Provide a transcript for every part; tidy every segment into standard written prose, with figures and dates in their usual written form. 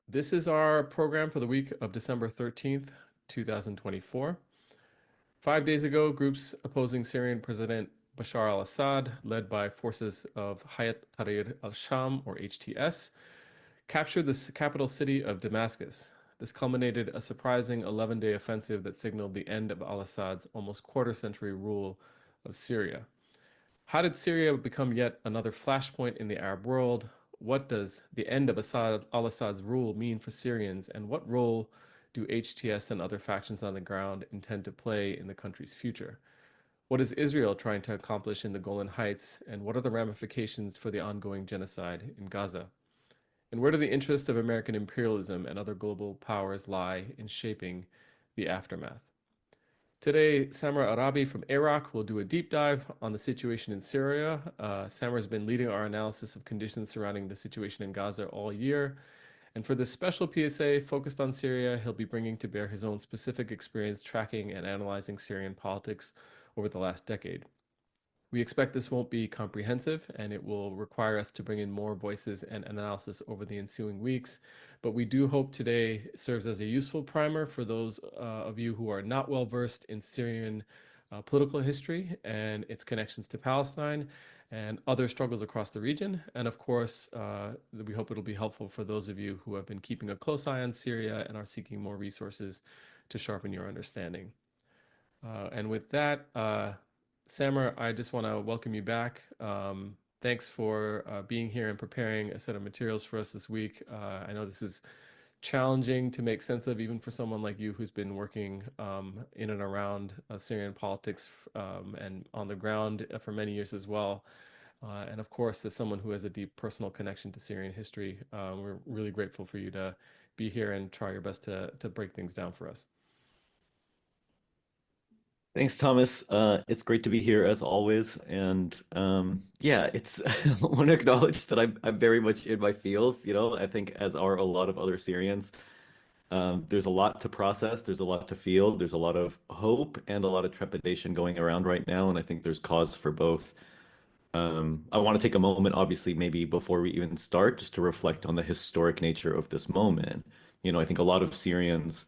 This is our program for the week of December 13th, 2024. 5 days ago, groups opposing Syrian President Bashar al-Assad, led by forces of Hayat Tahrir al-Sham, or HTS, captured the capital city of Damascus. This culminated a surprising 11-day offensive that signaled the end of al-Assad's almost quarter-century rule of Syria. How did Syria become yet another flashpoint in the Arab world? What does the end of al-Assad's rule mean for Syrians, and what role do HTS and other factions on the ground intend to play in the country's future? What is Israel trying to accomplish in the Golan Heights, and what are the ramifications for the ongoing genocide in Gaza? And where do the interests of American imperialism and other global powers lie in shaping the aftermath? Today, Samar Arabi from Iraq will do a deep dive on the situation in Syria. Samar has been leading our analysis of conditions surrounding the situation in Gaza all year. And for this special PSA focused on Syria, he'll be bringing to bear his own specific experience tracking and analyzing Syrian politics over the last decade. We expect this won't be comprehensive, and it will require us to bring in more voices and analysis over the ensuing weeks. But we do hope today serves as a useful primer for those of you who are not well versed in Syrian political history and its connections to Palestine and other struggles across the region. And of course, we hope it'll be helpful for those of you who have been keeping a close eye on Syria and are seeking more resources to sharpen your understanding. And with that, Samar, I just want to welcome you back. Thanks for being here and preparing a set of materials for us this week. I know this is challenging to make sense of, even for someone like you who's been working in and around Syrian politics and on the ground for many years as well. And of course, as someone who has a deep personal connection to Syrian history, we're really grateful for you to be here and try your best to break things down for us. Thanks, Thomas. It's great to be here as always. And yeah, it's I want to acknowledge that I'm very much in my feels, I think as are a lot of other Syrians. There's a lot to process, there's a lot to feel, there's a lot of hope and a lot of trepidation going around right now, and I think there's cause for both. I want to take a moment, obviously, maybe before we even start, just to reflect on the historic nature of this moment. I think a lot of Syrians,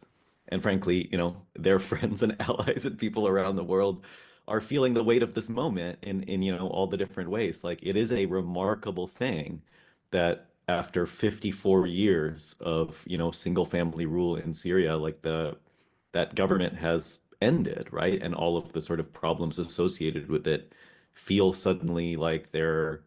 and frankly, their friends and allies and people around the world are feeling the weight of this moment in all the different ways. Like it is a remarkable thing that after 54 years of, single family rule in Syria, like that government has ended, right? And all of the sort of problems associated with it feel suddenly like they're,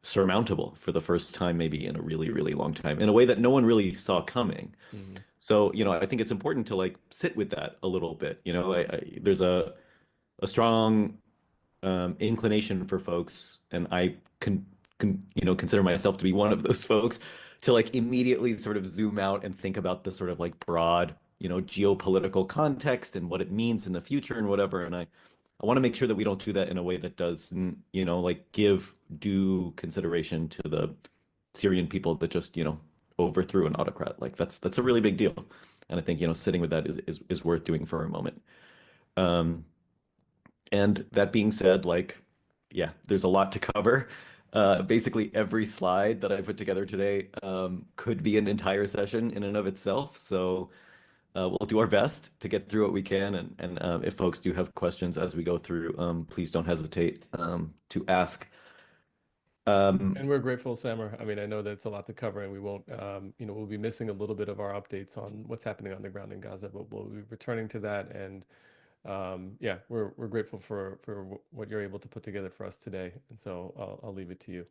surmountable for the first time, maybe in a really, really long time, in a way that no one really saw coming. Mhm. So, I think it's important to like sit with that a little bit. There's a strong inclination for folks, and I consider myself to be one of those folks, to like immediately sort of zoom out and think about the sort of like broad, geopolitical context and what it means in the future and whatever. And I want to make sure that we don't do that in a way that doesn't, like give due consideration to the Syrian people that just, overthrew an autocrat. Like that's a really big deal. And I think, sitting with that is worth doing for a moment. Um, and that being said, like, yeah, there's a lot to cover. Basically, every slide that I put together today could be an entire session in and of itself. So we'll do our best to get through what we can. And if folks do have questions as we go through, please don't hesitate to ask. And we're grateful, Samar. I mean, I know that it's a lot to cover, and we won't, we'll be missing a little bit of our updates on what's happening on the ground in Gaza, but we'll be returning to that. And yeah, we're grateful for what you're able to put together for us today. And so I'll leave it to you.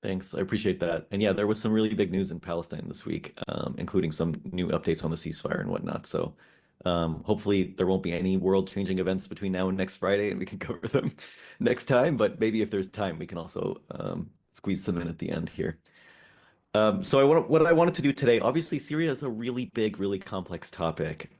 Thanks. I appreciate that. And yeah, there was some really big news in Palestine this week, including some new updates on the ceasefire and whatnot. So hopefully there won't be any world-changing events between now and next Friday, and we can cover them next time. But maybe if there's time, we can also squeeze some in at the end here. So what I wanted to do today, obviously, Syria is a really big, really complex topic.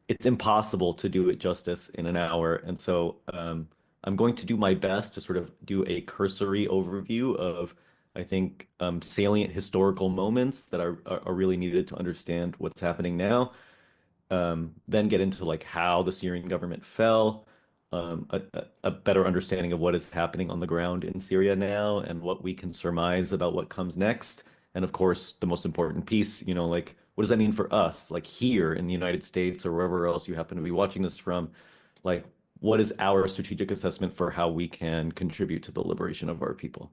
It's impossible to do it justice in an hour, and so I'm going to do my best to sort of do a cursory overview of, I think, salient historical moments that are really needed to understand what's happening now. Then get into like how the Syrian government fell, a better understanding of what is happening on the ground in Syria now, and what we can surmise about what comes next, And of course, the most important piece, like what does that mean for us, like here in the United States or wherever else you happen to be watching this from? Like, what is our strategic assessment for how we can contribute to the liberation of our people,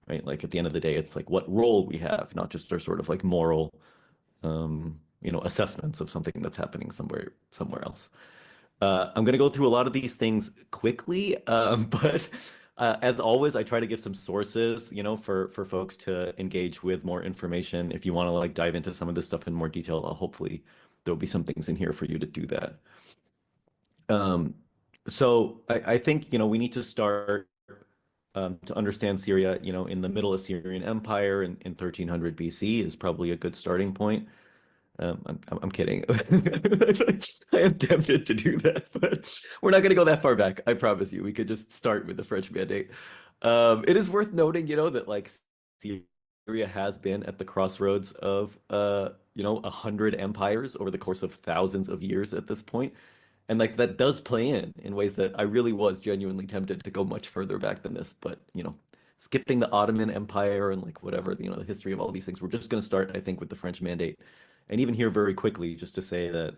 right? Like at the end of the day, it's like what role we have, not just our sort of like moral, assessments of something that's happening somewhere else. I'm going to go through a lot of these things quickly, but as always, I try to give some sources, for folks to engage with more information. If you want to like dive into some of this stuff in more detail, hopefully there'll be some things in here for you to do that. Um, so I think, we need to start to understand Syria, in the middle of Syrian Empire in 1300 BC is probably a good starting point. I'm kidding. I am tempted to do that, but we're not going to go that far back. I promise you. We could just start with the French Mandate. It is worth noting, that like Syria has been at the crossroads of 100 empires over the course of thousands of years at this point. And like that does play in ways that I really was genuinely tempted to go much further back than this. But, skipping the Ottoman Empire and like whatever, the history of all these things, we're just going to start, I think, with the French Mandate. And even here very quickly, just to say that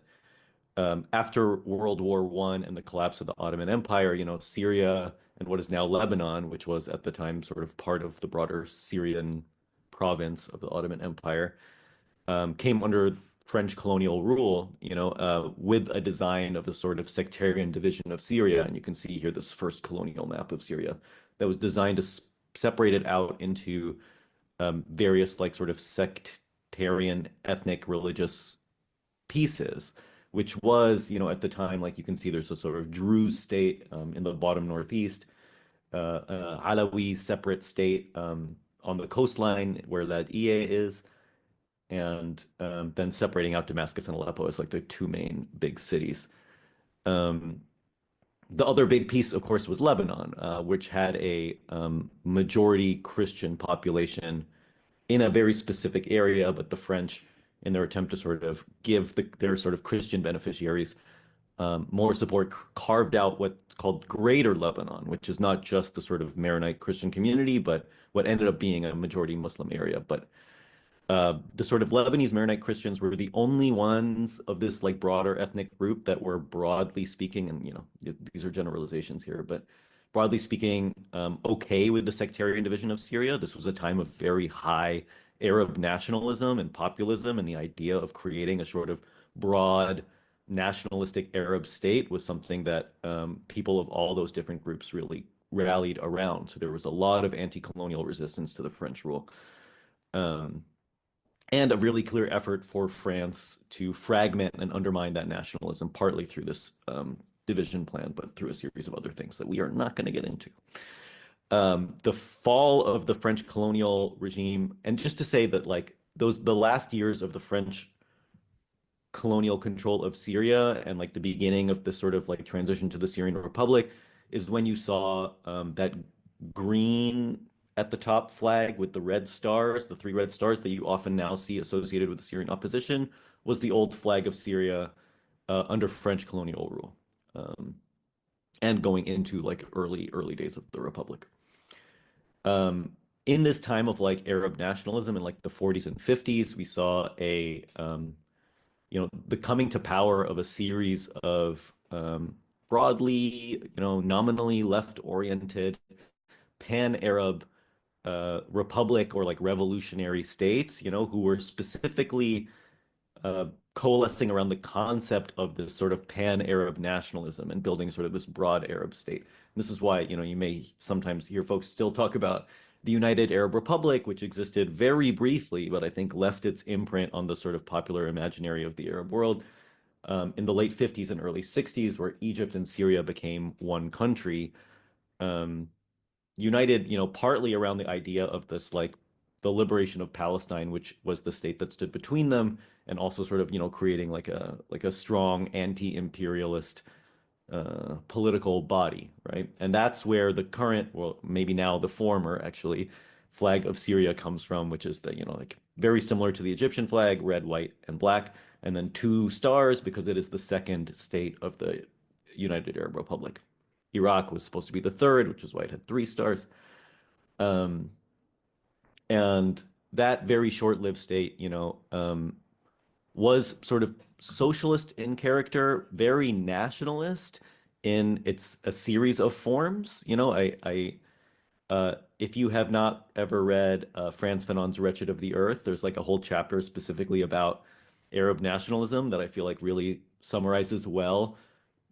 after World War One and the collapse of the Ottoman Empire, Syria and what is now Lebanon, which was at the time sort of part of the broader Syrian province of the Ottoman Empire, came under French colonial rule, with a design of the sort of sectarian division of Syria. And you can see here this first colonial map of Syria that was designed to separate it out into various like sort of sectarian, ethnic, religious pieces, which was, at the time, like you can see there's a sort of Druze state in the bottom northeast, Alawi separate state on the coastline where that EA is, and then separating out Damascus and Aleppo as like the two main big cities. Um, the other big piece, of course, was Lebanon, which had a majority Christian population in a very specific area, but the French, in their attempt to sort of give their sort of Christian beneficiaries more support, carved out what's called Greater Lebanon, which is not just the sort of Maronite Christian community, but what ended up being a majority Muslim area. But the sort of Lebanese Maronite Christians were the only ones of this like broader ethnic group that were broadly speaking, and these are generalizations here, but broadly speaking, okay with the sectarian division of Syria. This was a time of very high Arab nationalism and populism, and the idea of creating a sort of broad nationalistic Arab state was something that people of all those different groups really rallied around. So there was a lot of anti-colonial resistance to the French rule. Um, and a really clear effort for France to fragment and undermine that nationalism, partly through this division plan, but through a series of other things that we are not going to get into. The fall of the French colonial regime, and just to say that like the last years of the French colonial control of Syria and like the beginning of the sort of like transition to the Syrian Republic is when you saw that green at the top flag with the red stars, the three red stars that you often now see associated with the Syrian opposition, was the old flag of Syria under French colonial rule, and going into like early days of the Republic. Um, in this time of like Arab nationalism in like the 40s and 50s, we saw the coming to power of a series of broadly, nominally left-oriented pan-Arab republic or like revolutionary states, who were specifically coalescing around the concept of this sort of pan-Arab nationalism and building sort of this broad Arab state. And this is why, you may sometimes hear folks still talk about the United Arab Republic, which existed very briefly, but I think left its imprint on the sort of popular imaginary of the Arab world in the late 50s and early 60s, where Egypt and Syria became one country. Um, United, partly around the idea of this, like the liberation of Palestine, which was the state that stood between them, and also sort of, creating like a strong anti-imperialist political body, right? And that's where the current, well, maybe now the former actually, flag of Syria comes from, which is the, like very similar to the Egyptian flag, red, white, and black, and then two stars because it is the second state of the United Arab Republic. Iraq was supposed to be the third, which is why it had three stars. Um, and that very short-lived state, was sort of socialist in character, very nationalist in its a series of forms. If you have not ever read Frantz Fanon's Wretched of the Earth, there's like a whole chapter specifically about Arab nationalism that I feel like really summarizes well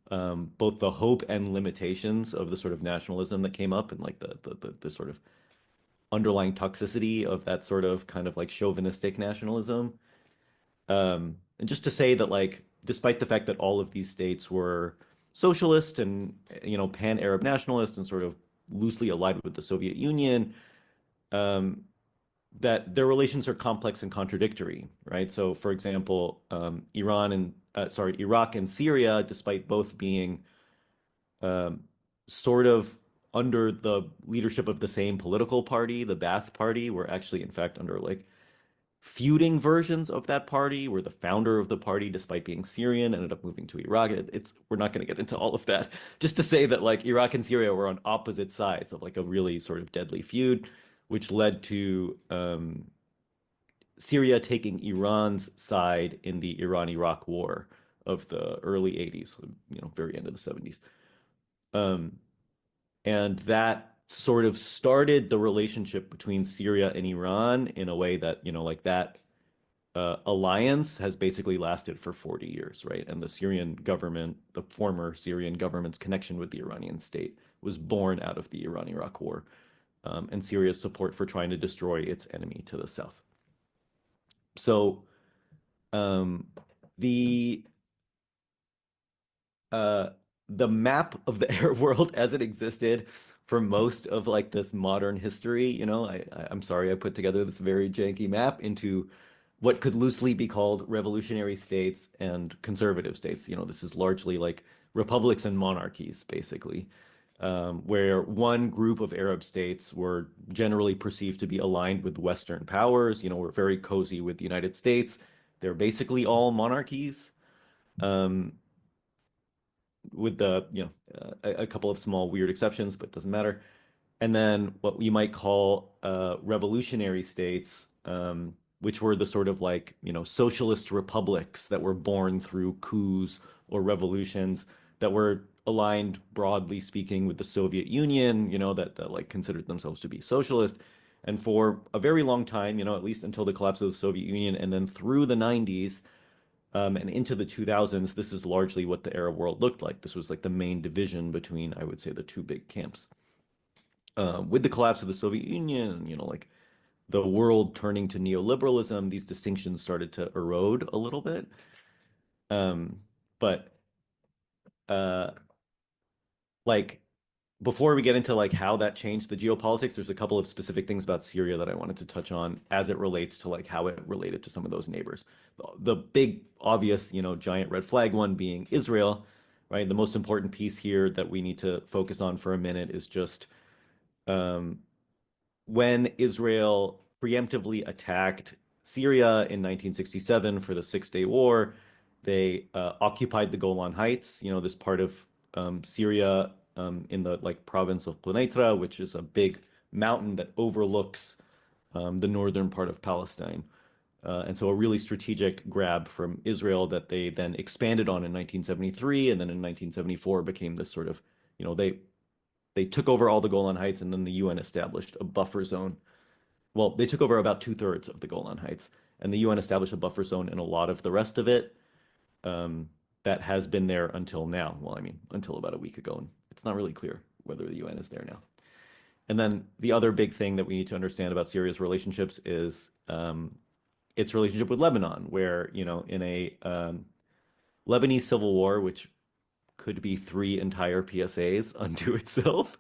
both the hope and limitations of the sort of nationalism that came up and like the sort of underlying toxicity of that sort of kind of like chauvinistic nationalism. And just to say that, like, despite the fact that all of these states were socialist and, pan-Arab nationalist and sort of loosely allied with the Soviet Union, um, that their relations are complex and contradictory, right? So, for example, Iraq and Syria, despite both being um, sort of under the leadership of the same political party, the Ba'ath Party, were actually, in fact, under like feuding versions of that party, where the founder of the party, despite being Syrian, ended up moving to Iraq. We're not going to get into all of that. Just to say that like Iraq and Syria were on opposite sides of like a really sort of deadly feud, which led to Syria taking Iran's side in the Iran-Iraq War of the early 80s, very end of the 70s. Um, and that sort of started the relationship between Syria and Iran in a way that, like that alliance has basically lasted for 40 years, right? And the Syrian government, the former Syrian government's connection with the Iranian state was born out of the Iran-Iraq War, and Syria's support for trying to destroy its enemy to the south. So um, the uh, the map of the Arab world as it existed for most of like this modern history, I'm sorry I put together this very janky map into what could loosely be called revolutionary states and conservative states. This is largely like republics and monarchies, basically, where one group of Arab states were generally perceived to be aligned with Western powers. We're very cozy with the United States. They're basically all monarchies. Um, with a couple of small weird exceptions, but it doesn't matter. And then what we might call revolutionary states, which were the sort of like, socialist republics that were born through coups or revolutions that were aligned, broadly speaking, with the Soviet Union, that like considered themselves to be socialist. And for a very long time, at least until the collapse of the Soviet Union and then through the 90s, and into the 2000s, this is largely what the Arab world looked like. This was like the main division between, I would say, the two big camps. With the collapse of the Soviet Union, like the world turning to neoliberalism, these distinctions started to erode a little bit. Um, but uh, like before we get into like how that changed the geopolitics, there's a couple of specific things about Syria that I wanted to touch on as it relates to like how it related to some of those neighbors. The big obvious, giant red flag one being Israel, right? The most important piece here that we need to focus on for a minute is just um, when Israel preemptively attacked Syria in 1967 for the Six-Day War, they occupied the Golan Heights, this part of Syria in the like province of Quneitra, which is a big mountain that overlooks the northern part of Palestine. And so a really strategic grab from Israel that they then expanded on in 1973, and then in 1974 became this sort of, they took over all the Golan Heights, and then the UN established a buffer zone. Well, they took over about two-thirds of the Golan Heights, and the UN established a buffer zone in a lot of the rest of it. Um, that has been there until now. Well, I mean, until about a week ago, and it's not really clear whether the UN is there now. And then the other big thing that we need to understand about Syria's relationships is its relationship with Lebanon, where, in a Lebanese civil war, which could be three entire PSAs unto itself.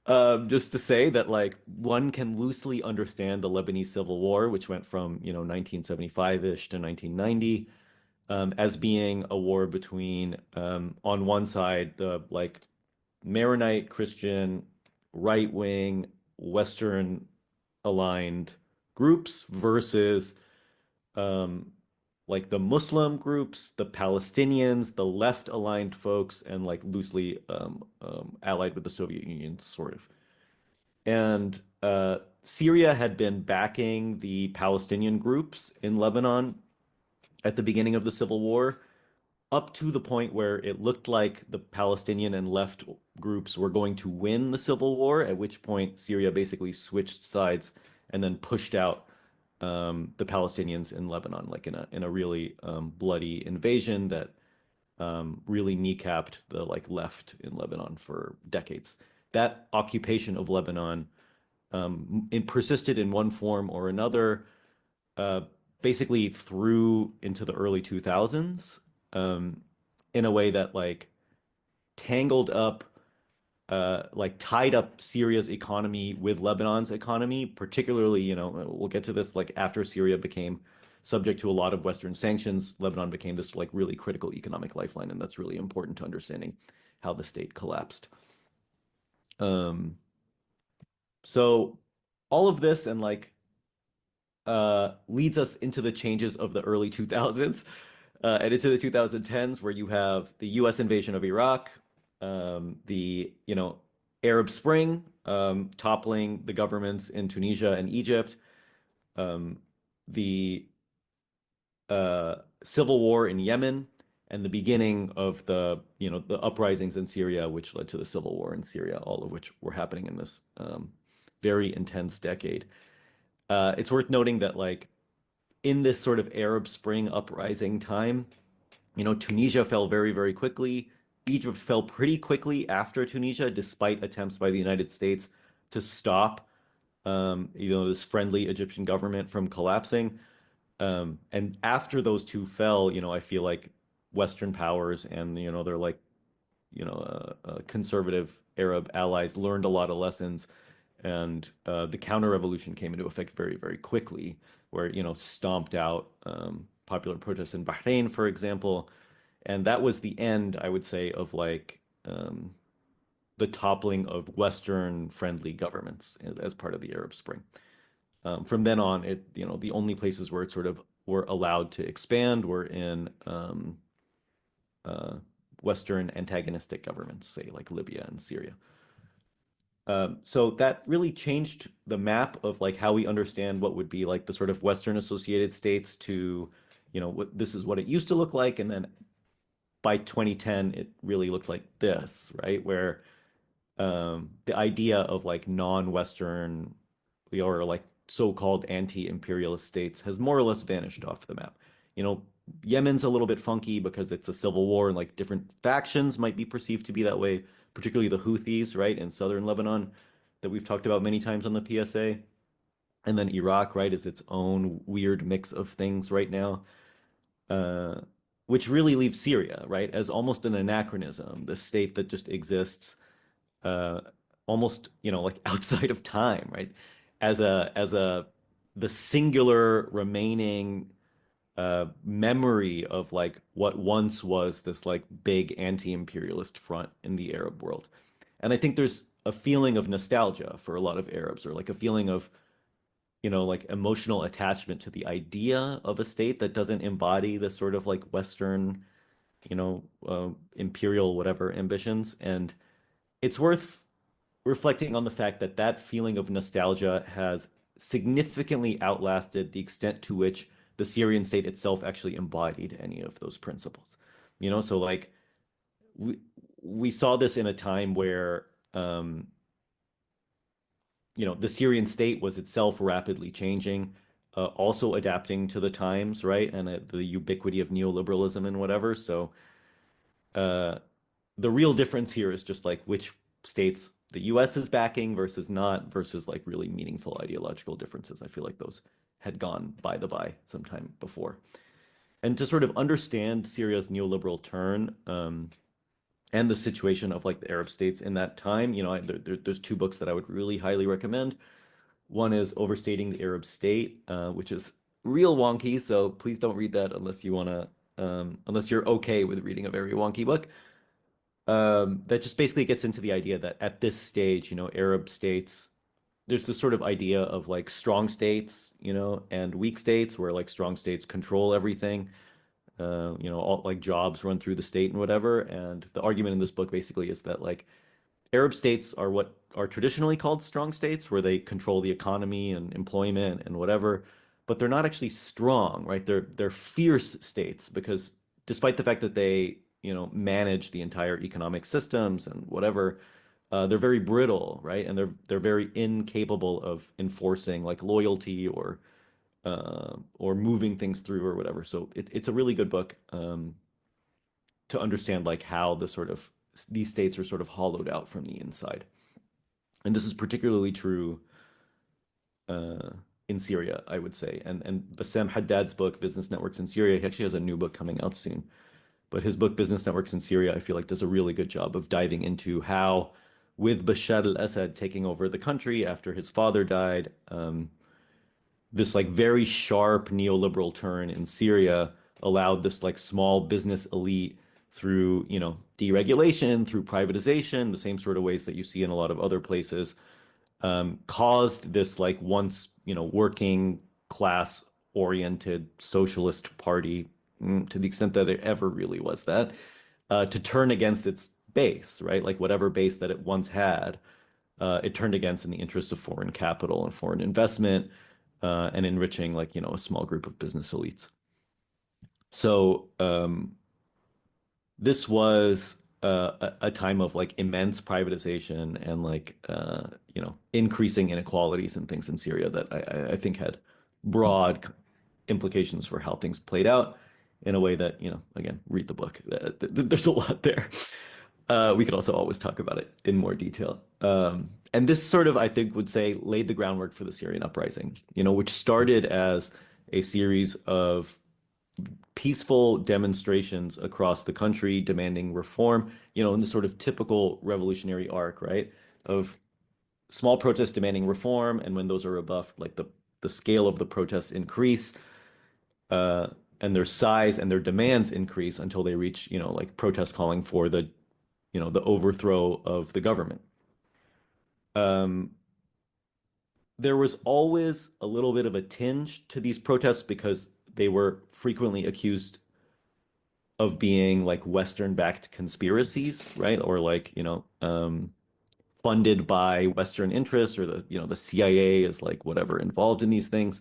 Just to say that, like, one can loosely understand the Lebanese Civil War, which went from, 1975-ish to 1990, as being a war between, on one side, the, like, Maronite Christian, right-wing, Western aligned groups versus um, like the Muslim groups, the Palestinians, the left-aligned folks, and like loosely allied with the Soviet Union, sort of. And Syria had been backing the Palestinian groups in Lebanon at the beginning of the civil war, up to the point where it looked like the Palestinian and left groups were going to win the civil war, at which point Syria basically switched sides and then pushed out the Palestinians in Lebanon, like in a really bloody invasion that really kneecapped the like left in Lebanon for decades. That occupation of Lebanon it persisted in one form or another, uh, basically through into the early 2000s, um, in a way that like tangled up, like tied up Syria's economy with Lebanon's economy, particularly, we'll get to this like after Syria became subject to a lot of Western sanctions, Lebanon became this like really critical economic lifeline, and that's really important to understanding how the state collapsed. Um, so all of this and like leads us into the changes of the early 2000s and into the 2010s, where you have the U.S. invasion of Iraq, the Arab Spring, toppling the governments in Tunisia and Egypt, um, the civil war in Yemen, and the beginning of the uprisings in Syria, which led to the civil war in Syria, all of which were happening in this very intense decade. It's worth noting that like in this sort of Arab Spring uprising time, Tunisia fell very, very quickly. Egypt fell pretty quickly after Tunisia, despite attempts by the United States to stop, this friendly Egyptian government from collapsing. And after those two fell, I feel like Western powers and, they're like, conservative Arab allies learned a lot of lessons, and the counter-revolution came into effect very, very quickly, where stomped out popular protests in Bahrain, for example, and that was the end, I would say, of like the toppling of Western-friendly governments as part of the Arab Spring. From then on, the only places where it sort of were allowed to expand were in uh, Western antagonistic governments, say like Libya and Syria. So that really changed the map of like how we understand what would be like the sort of Western associated states to, this is what it used to look like. And then by 2010, it really looked like this, right? Where the idea of like non-Western or like so-called anti-imperialist states has more or less vanished off the map. You know, Yemen's a little bit funky because it's a civil war and like different factions might be perceived to be that way, particularly the Houthis, right, in southern Lebanon that we've talked about many times on the PSA. And then Iraq, right, is its own weird mix of things right now, uh, which really leaves Syria, right, as almost an anachronism, the state that just exists uh, almost, like outside of time, right? As a the singular remaining memory of like what once was this like big anti-imperialist front in the Arab world. And I think there's a feeling of nostalgia for a lot of Arabs, or like a feeling of, like emotional attachment to the idea of a state that doesn't embody the sort of like Western, imperial whatever ambitions. And it's worth reflecting on the fact that that feeling of nostalgia has significantly outlasted the extent to which the Syrian state itself actually embodied any of those principles. So like we we saw this in a time where the Syrian state was itself rapidly changing, also adapting to the times, right? And the ubiquity of neoliberalism and whatever. So uh, the real difference here is just like which states the US is backing versus not, versus like really meaningful ideological differences. I feel like those had gone by the by sometime before. And to sort of understand Syria's neoliberal turn, and the situation of like the Arab states in that time, there's two books that I would really highly recommend. One is Overstating the Arab State, which is real wonky, so please don't read that unless you're okay with reading a very wonky book. That just basically gets into the idea that at this stage, Arab states, there's this sort of idea of like strong states, and weak states, where like strong states control everything, all like jobs run through the state and whatever. And the argument in this book basically is that like Arab states are what are traditionally called strong states, where they control the economy and employment and whatever, but they're not actually strong, right? They're fierce states because despite the fact that they, manage the entire economic systems and whatever, they're very brittle, right? And they're very incapable of enforcing like loyalty or moving things through or whatever. So it's a really good book to understand like how these states are sort of hollowed out from the inside. And this is particularly true uh, in Syria, I would say. And Bassem Haddad's book, Business Networks in Syria, he actually has a new book coming out soon. But his book, Business Networks in Syria, I feel like does a really good job of diving into how, with Bashar al-Assad taking over the country after his father died, this like very sharp neoliberal turn in Syria allowed this like small business elite through, deregulation, through privatization, the same sort of ways that you see in a lot of other places, caused this like once, working class oriented socialist party, to the extent that it ever really was that, to turn against its base, right? Like whatever base that it once had, it turned against in the interests of foreign capital and foreign investment, and enriching like, a small group of business elites. So this was a time of like immense privatization and like increasing inequalities and things in Syria that I think had broad implications for how things played out in a way that, again, read the book. There's a lot there. We could also always talk about it in more detail. And this sort of, I think, would say laid the groundwork for the Syrian uprising, which started as a series of peaceful demonstrations across the country demanding reform, in the sort of typical revolutionary arc, right? Of small protests demanding reform, and when those are rebuffed, like the scale of the protests increase, uh, and their size and their demands increase until they reach, like protests calling for the overthrow of the government. Um, there was always a little bit of a tinge to these protests because they were frequently accused of being like Western-backed conspiracies, right? Or like, funded by Western interests, or the CIA is like whatever involved in these things.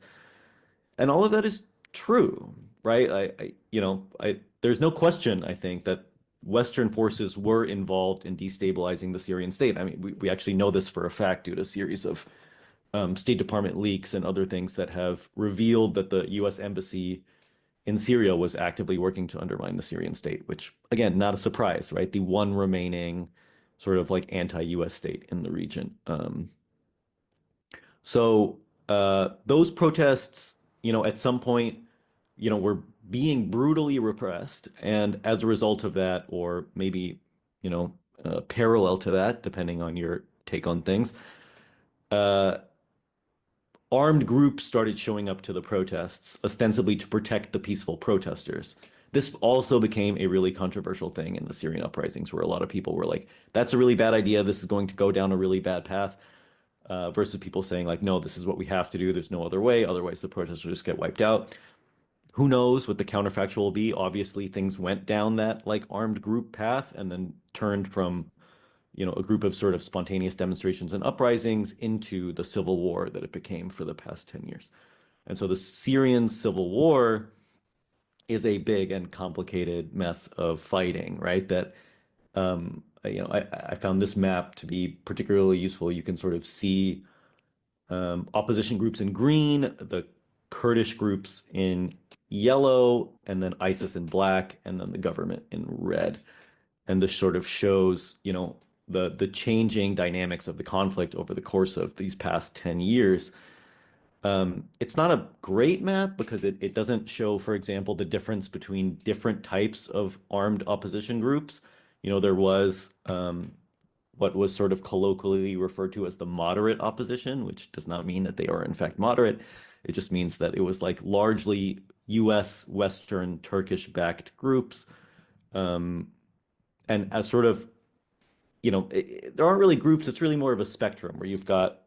And all of that is true, right? There's no question, I think, that Western forces were involved in destabilizing the Syrian state. I mean, we actually know this for a fact due to a series of State Department leaks and other things that have revealed that the U.S. embassy in Syria was actively working to undermine the Syrian state, which, again, not a surprise, right? The one remaining sort of like anti-US state in the region. So those protests, at some point, were being brutally repressed. And as a result of that, or maybe, parallel to that, depending on your take on things, uh, armed groups started showing up to the protests, ostensibly to protect the peaceful protesters. This also became a really controversial thing in the Syrian uprisings, where a lot of people were like, that's a really bad idea. This is going to go down a really bad path. Versus people saying, like, no, this is what we have to do. There's no other way. Otherwise, the protesters just get wiped out. Who knows what the counterfactual will be? Obviously, things went down that like armed group path and then turned from a group of sort of spontaneous demonstrations and uprisings into the civil war that it became for the past 10 years. And so the Syrian civil war is a big and complicated mess of fighting, right? That I found this map to be particularly useful. You can sort of see opposition groups in green, the Kurdish groups in yellow, and then ISIS in black, and then the government in red. And this sort of shows, the changing dynamics of the conflict over the course of these past 10 years. It's not a great map because it doesn't show, for example, the difference between different types of armed opposition groups. There was what was sort of colloquially referred to as the moderate opposition, which does not mean that they are in fact moderate. It just means that it was like largely US, Western, Turkish-backed groups. And as sort of, there aren't really groups. It's really more of a spectrum where you've got,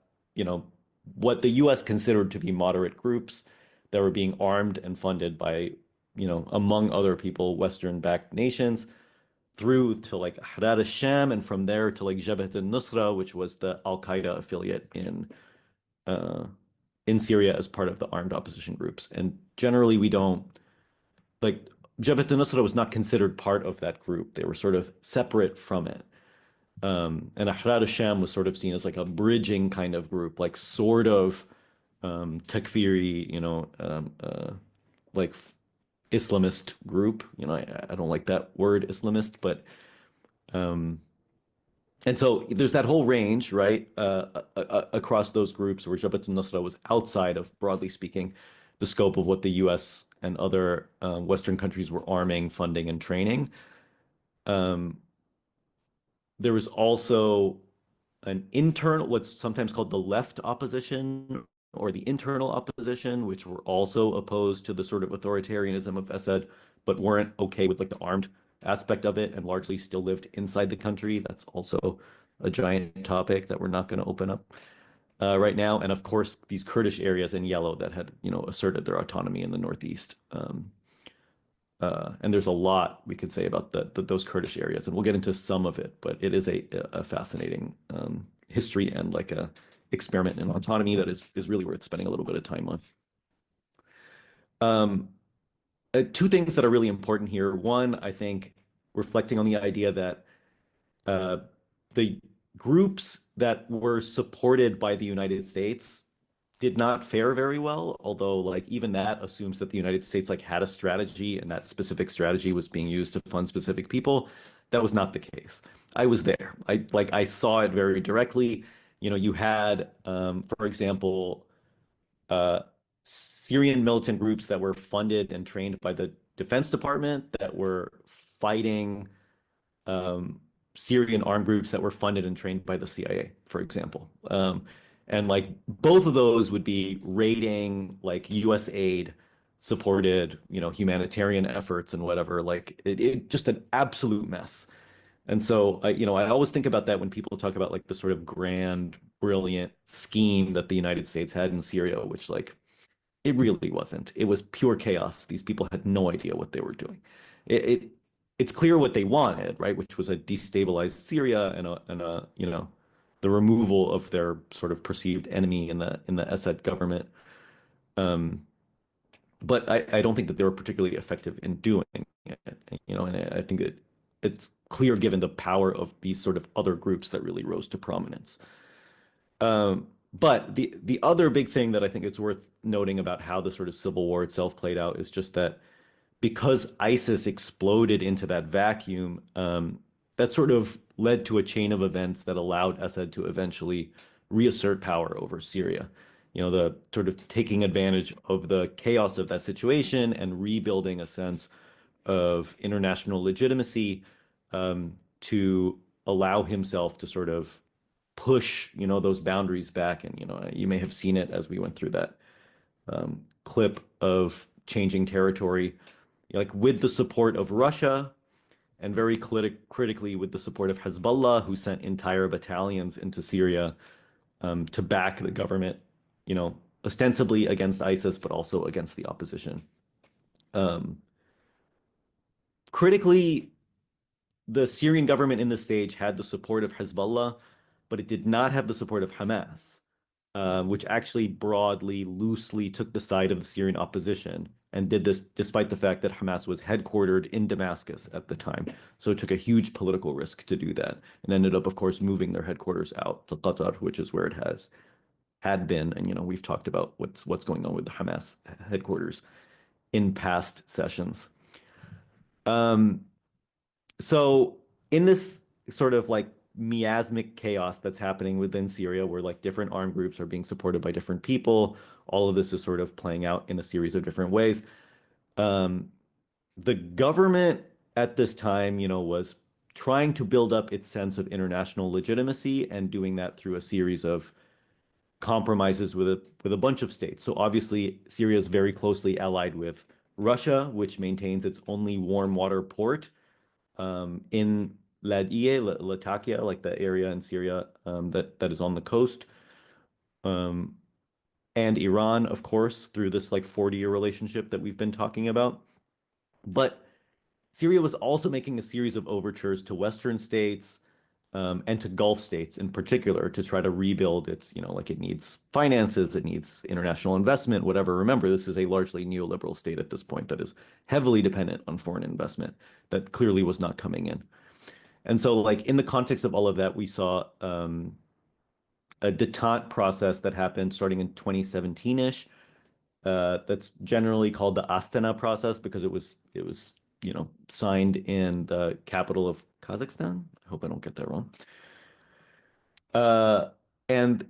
what the US considered to be moderate groups that were being armed and funded by, among other people, Western-backed nations. through to like Hadad al-Sham, and from there to like Jabhat al-Nusra, which was the Al-Qaeda affiliate uh, in Syria as part of the armed opposition groups. And generally, we don't like Jabhat al-Nusra was not considered part of that group. They were sort of separate from it. And Ahrar al-Sham was sort of seen as like a bridging kind of group, like sort of takfiri, like Islamist group. I don't like that word Islamist, but um, and so there's that whole range, right, across those groups where Jabhat al-Nusra was outside of, broadly speaking, the scope of what the U.S. and other Western countries were arming, funding, and training. Um, there was also an internal, what's sometimes called the left opposition or the internal opposition, which were also opposed to the sort of authoritarianism of Assad, but weren't okay with like the armed aspect of it and largely still lived inside the country. That's also a giant topic that we're not going to open up right now. And of course, these Kurdish areas in yellow that had, asserted their autonomy in the Northeast. And there's a lot we could say about those Kurdish areas, and we'll get into some of it, but it is a fascinating history and like a experiment in autonomy that is really worth spending a little bit of time on. Um, Two things that are really important here. One, I think reflecting on the idea that uh, the groups that were supported by the United States did not fare very well, although like even that assumes that the United States like had a strategy and that specific strategy was being used to fund specific people. That was not the case. I was there. I saw it very directly. You had for example, uh Syrian militant groups that were funded and trained by the Defense Department that were fighting um, Syrian armed groups that were funded and trained by the CIA, for example. And like both of those would be raiding like US aid supported, humanitarian efforts and whatever. Like it just an absolute mess. And so I always think about that when people talk about like the sort of grand, brilliant scheme that the United States had in Syria, which like it really wasn't. It was pure chaos. These people had no idea what they were doing. It it's clear what they wanted, right? Which was a destabilized Syria and the removal of their sort of perceived enemy in the Assad government. Um, but I don't think that they were particularly effective in doing it. And I think that it's clear given the power of these sort of other groups that really rose to prominence. But the other big thing that I think it's worth noting about how the sort of civil war itself played out is just that because ISIS exploded into that vacuum, that sort of led to a chain of events that allowed Assad to eventually reassert power over Syria. The sort of taking advantage of the chaos of that situation and rebuilding a sense of international legitimacy to allow himself to sort of push, those boundaries back. And, you may have seen it as we went through that clip of changing territory, like with the support of Russia and very critically with the support of Hezbollah, who sent entire battalions into Syria to back the government, ostensibly against ISIS, but also against the opposition. Um, Critically, the Syrian government in this stage had the support of Hezbollah, but it did not have the support of Hamas, which actually broadly, loosely took the side of the Syrian opposition and did this despite the fact that Hamas was headquartered in Damascus at the time. So it took a huge political risk to do that and ended up, of course, moving their headquarters out to Qatar, which is where it had been. And we've talked about what's going on with the Hamas headquarters in past sessions. Um, so in this sort of like miasmic chaos that's happening within Syria, where like different armed groups are being supported by different people, all of this is sort of playing out in a series of different ways. Um, the government at this time, was trying to build up its sense of international legitimacy and doing that through a series of compromises with a bunch of states. So obviously, Syria is very closely allied with Russia, which maintains its only warm water port in Latakia, like the area in Syria that is on the coast, um, and Iran, of course, through this like 40-year relationship that we've been talking about. But Syria was also making a series of overtures to Western states and to Gulf states in particular to try to rebuild its, like it needs finances, it needs international investment, whatever. Remember, this is a largely neoliberal state at this point that is heavily dependent on foreign investment that clearly was not coming in. And so, like, in the context of all of that, we saw a detente process that happened starting in 2017-ish. That's generally called the Astana process because it was signed in the capital of Kazakhstan. I hope I don't get that wrong. Uh, and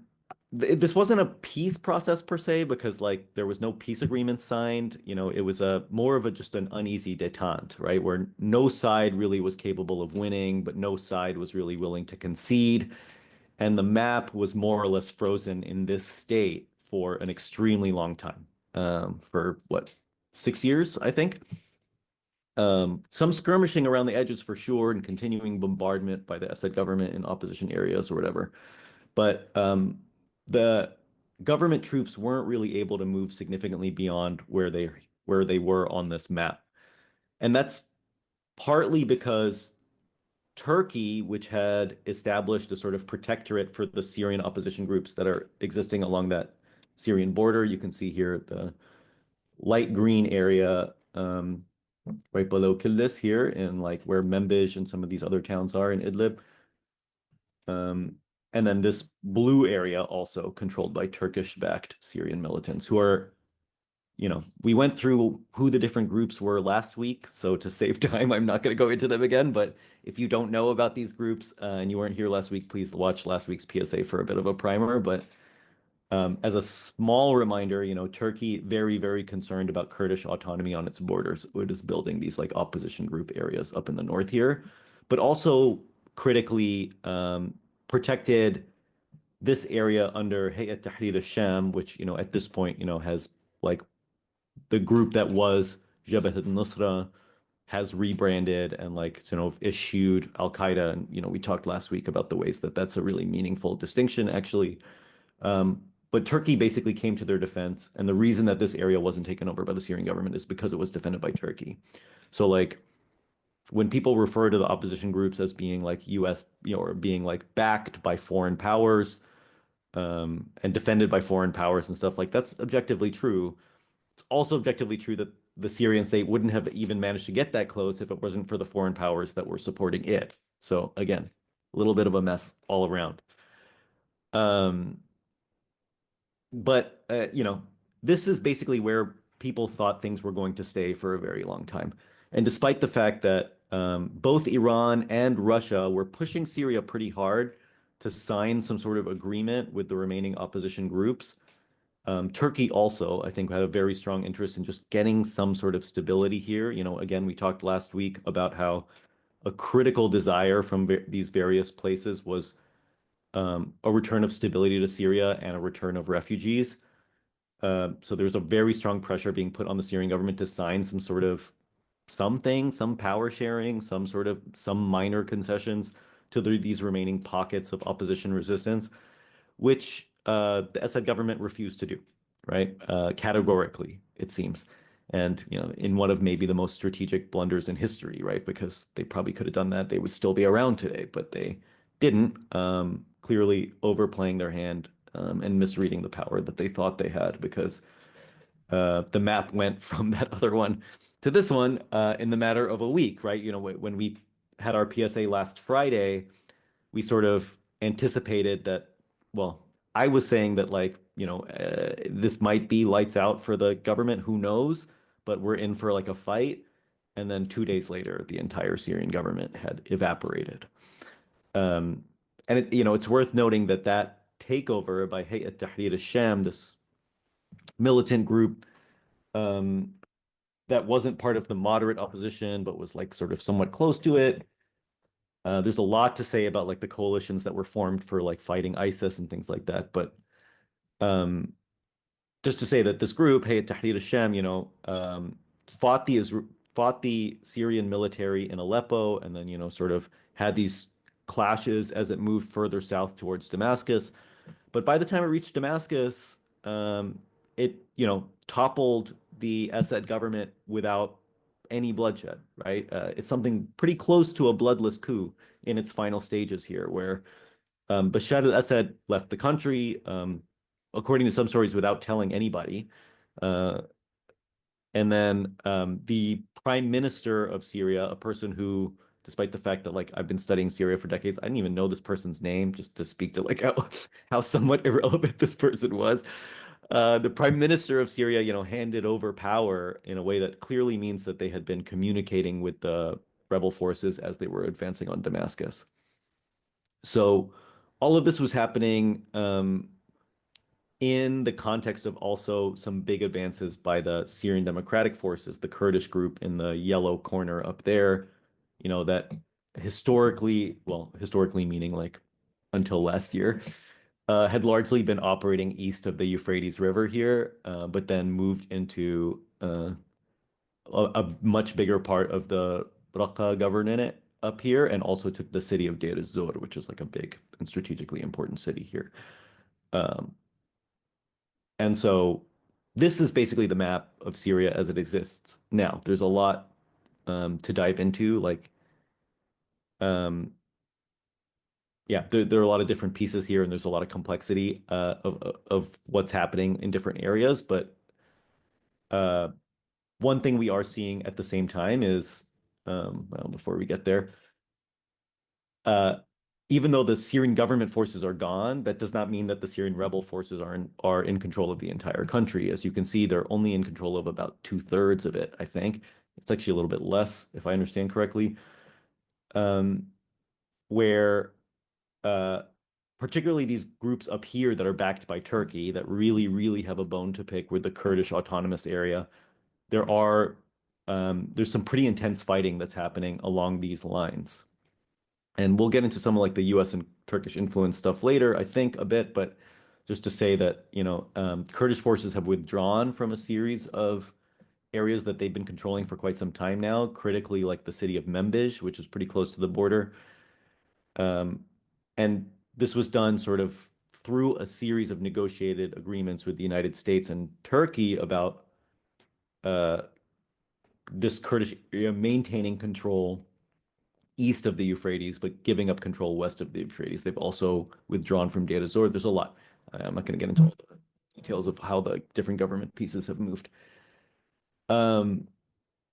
this wasn't a peace process per se because like there was no peace agreement signed. It was a more of a just an uneasy détente, right? Where no side really was capable of winning, but no side was really willing to concede. And the map was more or less frozen in this state for an extremely long time. For what, 6 years, I think. Some skirmishing around the edges for sure, and continuing bombardment by the Assad government in opposition areas or whatever. But the government troops weren't really able to move significantly beyond where they were on this map. And that's partly because Turkey, which had established a sort of protectorate for the Syrian opposition groups that are existing along that Syrian border. You can see here the light green area right below Kilis here in like where Membish and some of these other towns are in Idlib. Um, and then this blue area also controlled by Turkish-backed Syrian militants who are, we went through who the different groups were last week. So to save time, I'm not going to go into them again. But if you don't know about these groups and you weren't here last week, please watch last week's PSA for a bit of a primer. But as a small reminder, Turkey very, very concerned about Kurdish autonomy on its borders. It is building these like opposition group areas up in the north here, but also critically protected this area under Hayat Tahrir al-Sham, which, at this point, has like the group that was Jabhat al-Nusra has rebranded and like, issued Al-Qaeda. And, we talked last week about the ways that that's a really meaningful distinction, actually. But Turkey basically came to their defense. And the reason that this area wasn't taken over by the Syrian government is because it was defended by Turkey. So like when people refer to the opposition groups as being like US, or being like backed by foreign powers, and defended by foreign powers and stuff like that's objectively true. It's also objectively true that the Syrian state wouldn't have even managed to get that close if it wasn't for the foreign powers that were supporting it. So again, a little bit of a mess all around. Um, but this is basically where people thought things were going to stay for a very long time. And despite the fact that both Iran and Russia were pushing Syria pretty hard to sign some sort of agreement with the remaining opposition groups, Turkey also, I think, had a very strong interest in just getting some sort of stability here. Again, we talked last week about how a critical desire from these various places was a return of stability to Syria and a return of refugees. So there's a very strong pressure being put on the Syrian government to sign some sort of something, some power sharing, some minor concessions to these remaining pockets of opposition resistance, which the Assad government refused to do, right? Categorically, it seems. And, in one of maybe the most strategic blunders in history, right? Because they probably could have done that. They would still be around today, but they didn't, clearly overplaying their hand and misreading the power that they thought they had because the map went from that other one to this one in the matter of a week, right? When we had our PSA last Friday, we sort of anticipated that, well, I was saying that like, this might be lights out for the government, who knows, but we're in for like a fight. And then 2 days later, the entire Syrian government had evaporated. Um, and it's worth noting that that takeover by Hayat Tahrir al-Sham, this militant group um, that wasn't part of the moderate opposition, but was like sort of somewhat close to it. There's a lot to say about like the coalitions that were formed for like fighting ISIS and things like that. But um, just to say that this group, Hayat Tahrir al-Sham, fought the fought the Syrian military in Aleppo, and then sort of had these clashes as it moved further south towards Damascus. But by the time it reached Damascus, it toppled the Assad government without any bloodshed, right? It's something pretty close to a bloodless coup in its final stages here, where Bashar al-Assad left the country, according to some stories, without telling anybody. Uh, and then the prime minister of Syria, a person who, despite the fact that like I've been studying Syria for decades, I didn't even know this person's name, just to speak to like how somewhat irrelevant this person was. The prime minister of Syria, handed over power in a way that clearly means that they had been communicating with the rebel forces as they were advancing on Damascus. So all of this was happening in the context of also some big advances by the Syrian Democratic Forces, the Kurdish group in the yellow corner up there, that historically meaning like until last year, had largely been operating east of the Euphrates River here, but then moved into a much bigger part of the Raqqa governorate up here, and also took the city of Deir ez-Zor, which is like a big and strategically important city here. Um, and so this is basically the map of Syria as it exists now. There's a lot to dive into, like um, yeah, there are a lot of different pieces here, and there's a lot of complexity of what's happening in different areas. But uh, one thing we are seeing at the same time is, well, before we get there, uh, even though the Syrian government forces are gone, that does not mean that the Syrian rebel forces are in control of the entire country. As you can see, they're only in control of about two-thirds of it, I think. It's actually a little bit less, if I understand correctly. Um, where uh, particularly these groups up here that are backed by Turkey that really, really have a bone to pick with the Kurdish autonomous area, there's some pretty intense fighting that's happening along these lines. And we'll get into some of like the US and Turkish influence stuff later, I think a bit, but just to say that, Kurdish forces have withdrawn from a series of areas that they've been controlling for quite some time now, critically like the city of Manbij, which is pretty close to the border. Um, and this was done sort of through a series of negotiated agreements with the United States and Turkey about uh, this Kurdish area maintaining control east of the Euphrates, but giving up control west of the Euphrates. They've also withdrawn from Deir ez-Zor. There's a lot. I'm not going to get into all the details of how the different government pieces have moved. Um,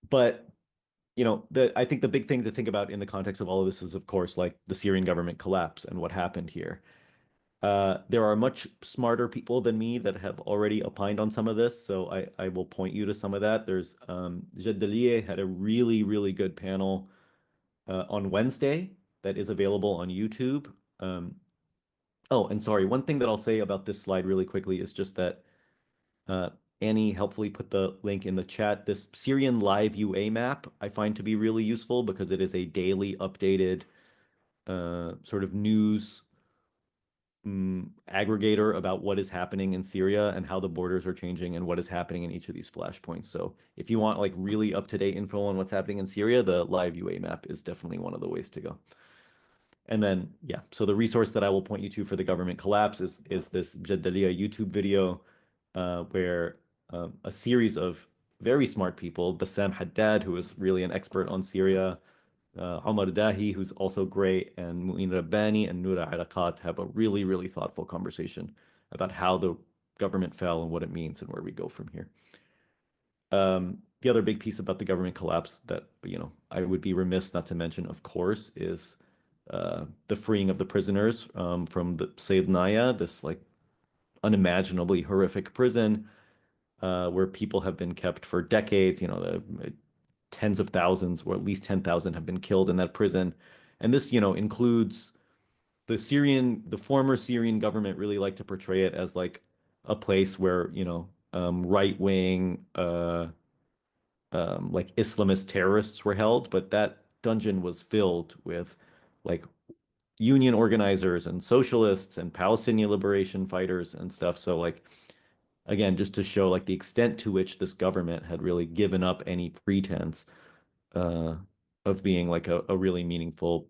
but I think the big thing to think about in the context of all of this is, of course, like the Syrian government collapse and what happened here. There are much smarter people than me that have already opined on some of this, so I will point you to some of that. There's Jadalieh had a really, really good panel on Wednesday that is available on YouTube. Oh, and sorry, one thing that I'll say about this slide really quickly is just that uh, Annie helpfully put the link in the chat. This Syrian Live UA map I find to be really useful because it is a daily updated sort of news aggregator about what is happening in Syria and how the borders are changing and what is happening in each of these flashpoints. So if you want like really up-to-date info on what's happening in Syria, the Live UA map is definitely one of the ways to go. And then, yeah, so the resource that I will point you to for the government collapse is this Jadaliya YouTube video where a series of very smart people, Bassam Haddad, who is really an expert on Syria, Omar Dahi, who's also great, and Mu'in Rabbani and Noura Arakat have a really, really thoughtful conversation about how the government fell and what it means and where we go from here. The other big piece about the government collapse that, I would be remiss not to mention, of course, is the freeing of the prisoners from the Saydnaya, this like unimaginably horrific prison where people have been kept for decades. The tens of thousands, or at least 10,000, have been killed in that prison. And this, includes the former Syrian government really like to portray it as like a place where, right-wing, like Islamist terrorists were held, but that dungeon was filled with like union organizers and socialists and Palestinian liberation fighters and stuff. So like again, just to show like the extent to which this government had really given up any pretense uh, of being like a really meaningful,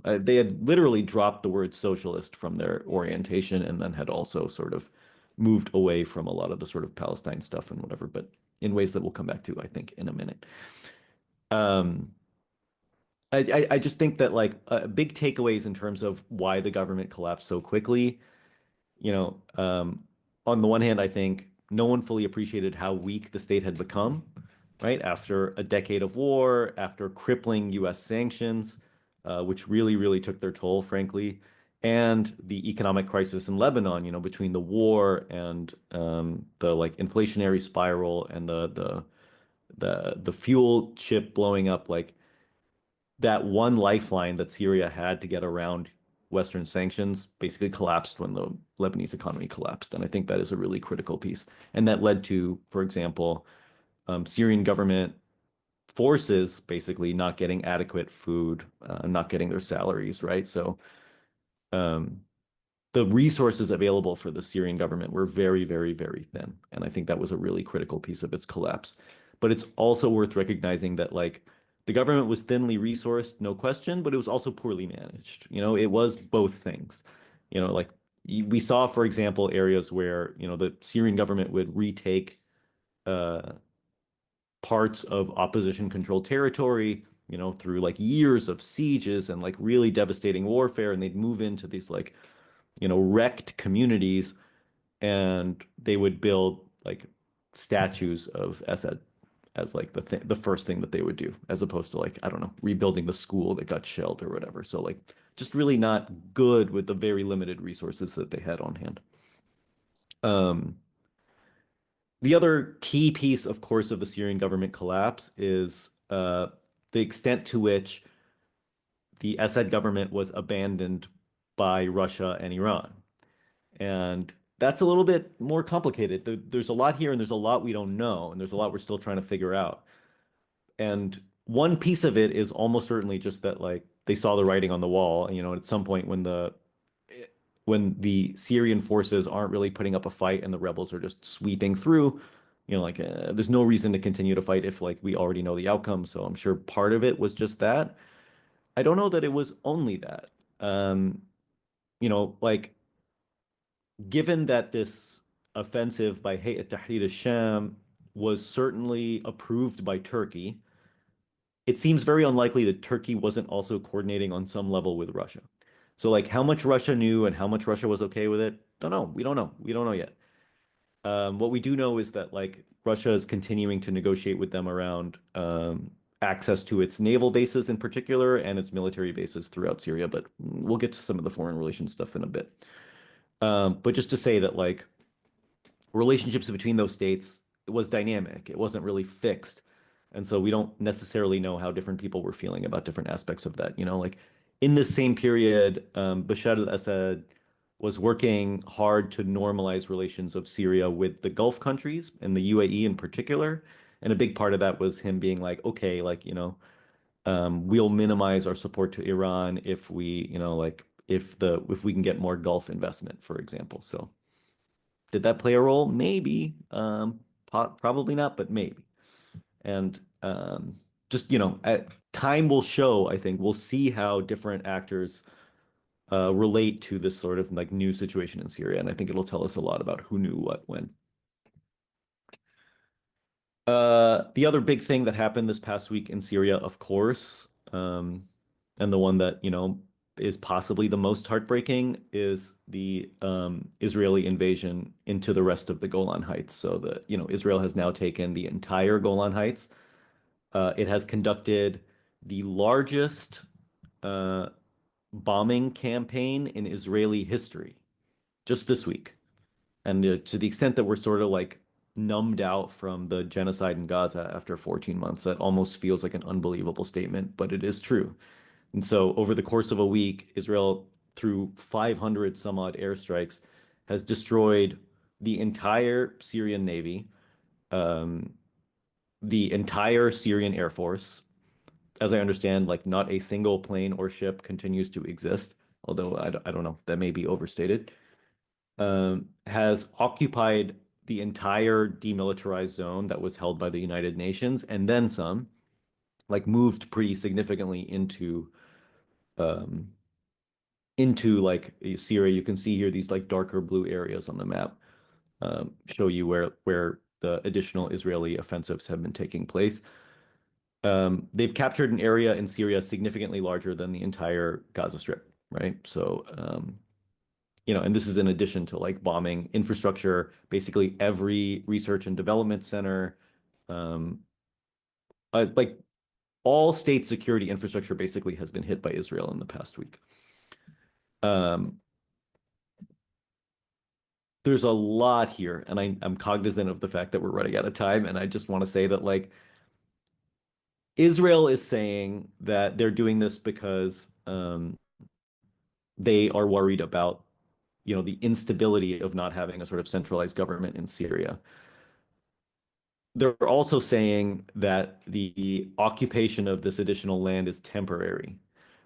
they had literally dropped the word socialist from their orientation and then had also sort of moved away from a lot of the sort of Palestine stuff and whatever. But in ways that we'll come back to, I think, in a minute. Um, I just think that like big takeaways in terms of why the government collapsed so quickly. You know, on the one hand, I think no one fully appreciated how weak the state had become, right? After a decade of war, after crippling US sanctions, which really, really took their toll, frankly, and the economic crisis in Lebanon, between the war and the like inflationary spiral and the fuel ship blowing up, like that one lifeline that Syria had to get around Western sanctions basically collapsed when the Lebanese economy collapsed. And I think that is a really critical piece. And that led to, for example, Syrian government forces basically not getting adequate food, not getting their salaries, right? So um, the resources available for the Syrian government were very, very, very thin. And I think that was a really critical piece of its collapse. But it's also worth recognizing that, like, the government was thinly resourced, no question, but it was also poorly managed. It was both things. Like we saw, for example, areas where, the Syrian government would retake uh, parts of opposition controlled territory, through like years of sieges and like really devastating warfare. And they'd move into these like wrecked communities, and they would build like statues of Assad as like the first thing that they would do, as opposed to like, I don't know, rebuilding the school that got shelled or whatever. So like just really not good with the very limited resources that they had on hand. Um, the other key piece, of course, of the Syrian government collapse is the extent to which the Assad government was abandoned by Russia and Iran. And that's a little bit more complicated. There's a lot here, and there's a lot we don't know, and there's a lot we're still trying to figure out. And one piece of it is almost certainly just that, like, they saw the writing on the wall. At some point when the Syrian forces aren't really putting up a fight and the rebels are just sweeping through, like there's no reason to continue to fight if like we already know the outcome. So I'm sure part of it was just that. I don't know that it was only that. Um, like given that this offensive by Hayat Tahrir al-Sham was certainly approved by Turkey, it seems very unlikely that Turkey wasn't also coordinating on some level with Russia. So, like, how much Russia knew and how much Russia was okay with it? Don't know. We don't know. We don't know yet. What we do know is that, like, Russia is continuing to negotiate with them around access to its naval bases in particular and its military bases throughout Syria. But we'll get to some of the foreign relations stuff in a bit. But just to say that, like, relationships between those states was dynamic. It wasn't really fixed. And so we don't necessarily know how different people were feeling about different aspects of that. Like in this same period, Bashar al-Assad was working hard to normalize relations of Syria with the Gulf countries and the UAE in particular. And a big part of that was him being like, okay, like, we'll minimize our support to Iran if we, like if we can get more Gulf investment, for example. So did that play a role? Maybe. Probably not, but maybe. And just, time will show, I think. We'll see how different actors relate to this sort of like new situation in Syria. And I think it'll tell us a lot about who knew what when. The other big thing that happened this past week in Syria, of course, and the one that, is possibly the most heartbreaking is the Israeli invasion into the rest of the Golan Heights. So Israel has now taken the entire Golan Heights. It has conducted the largest uh, bombing campaign in Israeli history just this week. And to the extent that we're sort of like numbed out from the genocide in Gaza after 14 months, that almost feels like an unbelievable statement, but it is true. And so over the course of a week, Israel, through 500 some odd airstrikes, has destroyed the entire Syrian Navy, um, the entire Syrian Air Force. As I understand, like not a single plane or ship continues to exist, although I don't know, that may be overstated. Has occupied the entire demilitarized zone that was held by the United Nations and then some, like moved pretty significantly um, into like Syria. You can see here these like darker blue areas on the map show you where the additional Israeli offensives have been taking place. They've captured an area in Syria significantly larger than the entire Gaza Strip, right? So, and this is in addition to like bombing infrastructure, basically every research and development center, um, like all state security infrastructure basically has been hit by Israel in the past week. Um, there's a lot here, and I'm cognizant of the fact that we're running out of time, and I just want to say that like Israel is saying that they're doing this because they are worried about, the instability of not having a sort of centralized government in Syria. They're also saying that the occupation of this additional land is temporary.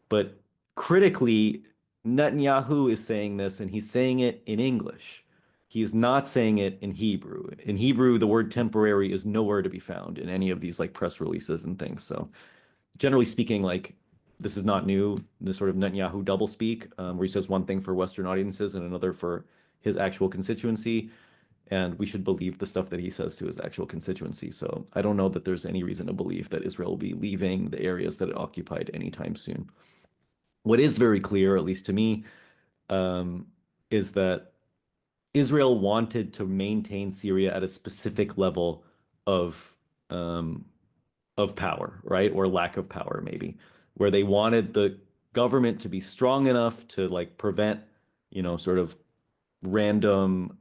But critically, Netanyahu is saying this, and he's saying it in English. He is not saying it in Hebrew. In Hebrew, the word temporary is nowhere to be found in any of these like press releases and things. So generally speaking, like this is not new, the sort of Netanyahu doublespeak, where he says one thing for Western audiences and another for his actual constituency. And we should believe the stuff that he says to his actual constituency. So I don't know that there's any reason to believe that Israel will be leaving the areas that it occupied anytime soon. What is very clear, at least to me, um, is that Israel wanted to maintain Syria at a specific level of um, of power, right? Or lack of power, maybe, where they wanted the government to be strong enough to like prevent, sort of random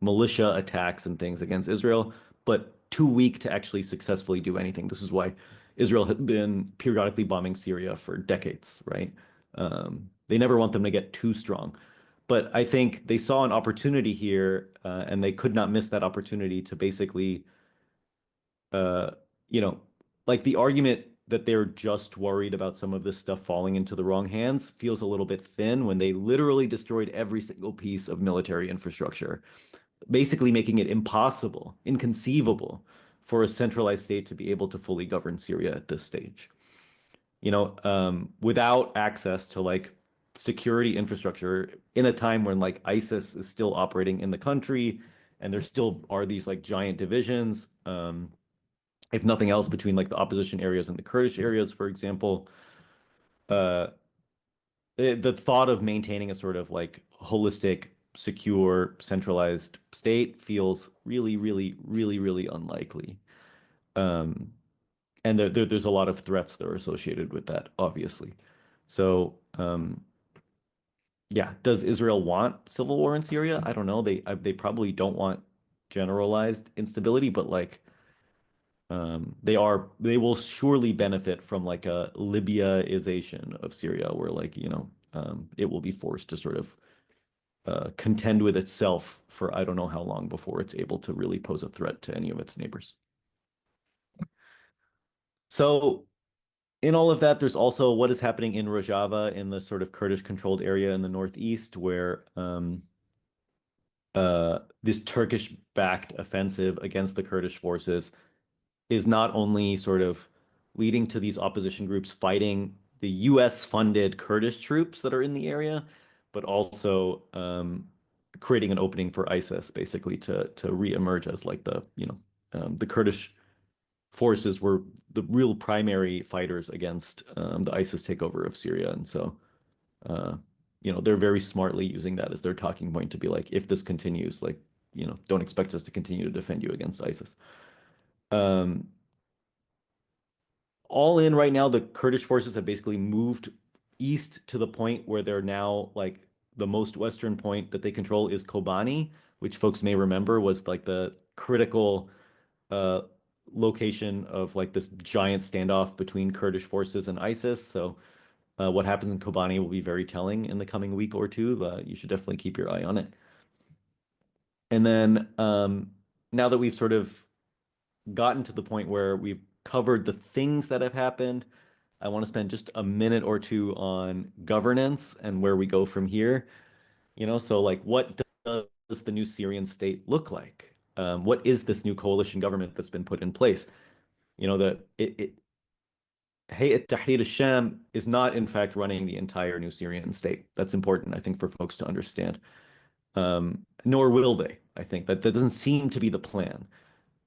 militia attacks and things against Israel, but too weak to actually successfully do anything. This is why Israel had been periodically bombing Syria for decades, right? They never want them to get too strong. But I think they saw an opportunity here, and they could not miss that opportunity to basically, uh, you know, like the argument that they're just worried about some of this stuff falling into the wrong hands feels a little bit thin when they literally destroyed every single piece of military infrastructure, basically making it impossible, inconceivable for a centralized state to be able to fully govern Syria at this stage. Without access to like security infrastructure in a time when like ISIS is still operating in the country and there still are these like giant divisions. If nothing else, between like the opposition areas and the Kurdish areas, for example, uh, the thought of maintaining a sort of like holistic, secure, centralized state feels really, really, really, really unlikely. Um, and there's a lot of threats that are associated with that, obviously. So, yeah, does Israel want civil war in Syria? I don't know. They probably don't want generalized instability, but like they will surely benefit from like a Libyaization of Syria, where like it will be forced to sort of contend with itself for I don't know how long before it's able to really pose a threat to any of its neighbors. So in all of that, there's also what is happening in Rojava in the sort of Kurdish-controlled area in the northeast, where this Turkish-backed offensive against the Kurdish forces is not only sort of leading to these opposition groups fighting the US funded Kurdish troops that are in the area, but also creating an opening for ISIS basically to reemerge as like the Kurdish forces were the real primary fighters against the ISIS takeover of Syria. And so, uh, they're very smartly using that as their talking point to be like, if this continues, like, don't expect us to continue to defend you against ISIS. Um, all in right now, the Kurdish forces have basically moved east to the point where they're now like the most western point that they control is Kobani, which folks may remember was like the critical uh, location of like this giant standoff between Kurdish forces and ISIS. So what happens in Kobani will be very telling in the coming week or two. You should definitely keep your eye on it. And then now that we've sort of gotten to the point where we've covered the things that have happened, I want to spend just a minute or two on governance and where we go from here. So like what does the new Syrian state look like? What is this new coalition government that's been put in place? Hayat Tahrir al-Sham is not in fact running the entire new Syrian state. That's important, I think, for folks to understand. Nor will they. I think that doesn't seem to be the plan.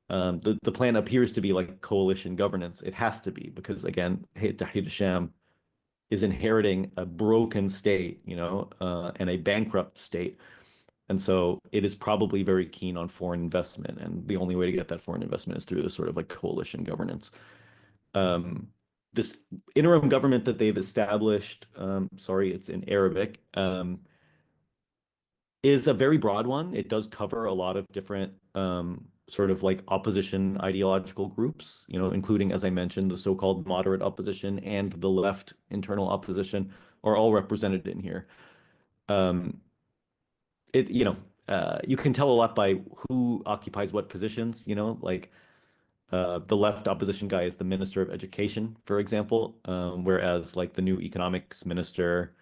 The plan appears to be like coalition governance. It has to be because again, Tahrir Sham is inheriting a broken state, and a bankrupt state. And so it is probably very keen on foreign investment. And the only way to get that foreign investment is through this sort of like coalition governance. Um, this interim government that they've established, sorry, it's in Arabic, is a very broad one. It does cover a lot of different sort of like opposition ideological groups, including, as I mentioned, the so-called moderate opposition and the left internal opposition are all represented in here. Um, it, you can tell a lot by who occupies what positions, like the left opposition guy is the Minister of Education, for example, whereas like the new economics minister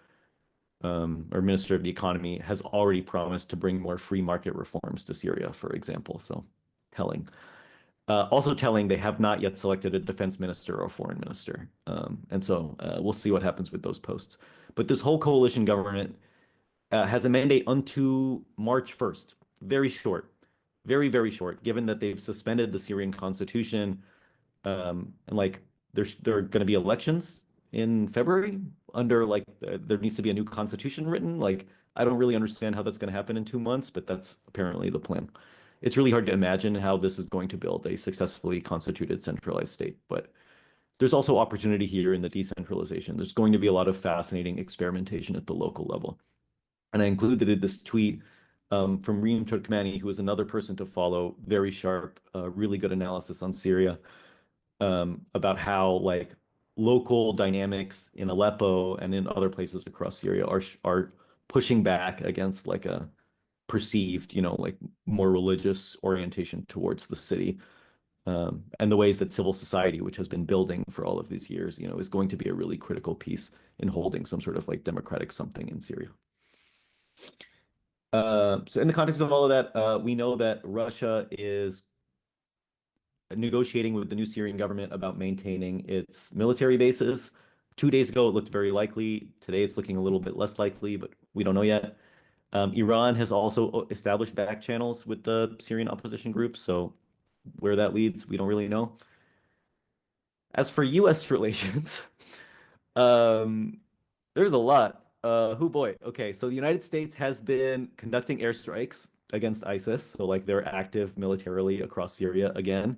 or Minister of the Economy has already promised to bring more free market reforms to Syria, for example. So telling. Also telling they have not yet selected a defense minister or foreign minister. And so we'll see what happens with those posts. But this whole coalition government has a mandate unto March 1st. Very short, very, very short, given that they've suspended the Syrian constitution. And like there are going to be elections in February under like there needs to be a new constitution written. Like I don't really understand how that's going to happen in 2 months, but that's apparently the plan. It's really hard to imagine how this is going to build a successfully constituted centralized state, but there's also opportunity here in the decentralization. There's going to be a lot of fascinating experimentation at the local level. And I included this tweet from Reem Turkmani, who is another person to follow, very sharp, really good analysis on Syria, about how like local dynamics in Aleppo and in other places across Syria are pushing back against like a perceived, like more religious orientation towards the city. And the ways that civil society, which has been building for all of these years, is going to be a really critical piece in holding some sort of like democratic something in Syria. So in the context of all of that, we know that Russia is negotiating with the new Syrian government about maintaining its military bases. 2 days ago, it looked very likely. Today, it's looking a little bit less likely, but we don't know yet. Iran has also established back channels with the Syrian opposition groups, so where that leads, we don't really know. As for U.S. relations, um, there's a lot. Who boy. Okay, so the United States has been conducting airstrikes against ISIS, so like they're active militarily across Syria again.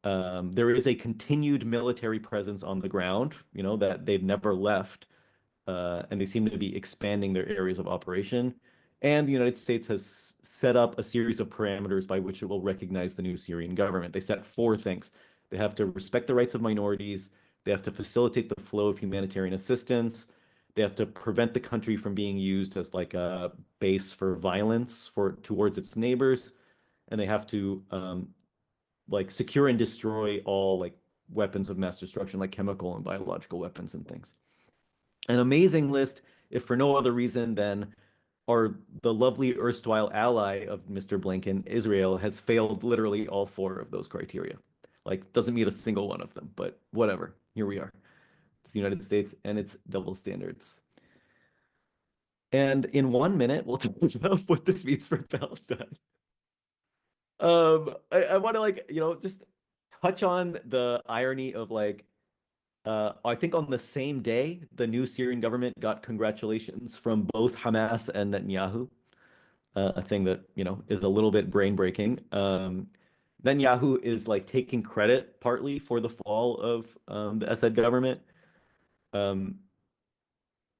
There is a continued military presence on the ground, that they've never left, and they seem to be expanding their areas of operation. And the United States has set up a series of parameters by which it will recognize the new Syrian government. They set four things. They have to respect the rights of minorities. They have to facilitate the flow of humanitarian assistance. They have to prevent the country from being used as like a base for violence towards its neighbors. And they have to like secure and destroy all like weapons of mass destruction, like chemical and biological weapons and things. An amazing list, if for no other reason than the lovely erstwhile ally of Mr. Blinken, Israel, has failed literally all four of those criteria. Like, doesn't meet a single one of them, but whatever. Here we are. It's the United States and its double standards. And in 1 minute, we'll talk about what this means for Palestine. I want to like, just touch on the irony of like, I think on the same day, the new Syrian government got congratulations from both Hamas and Netanyahu, a thing that, is a little bit brain breaking. Netanyahu is like taking credit partly for the fall of the Assad government. Um,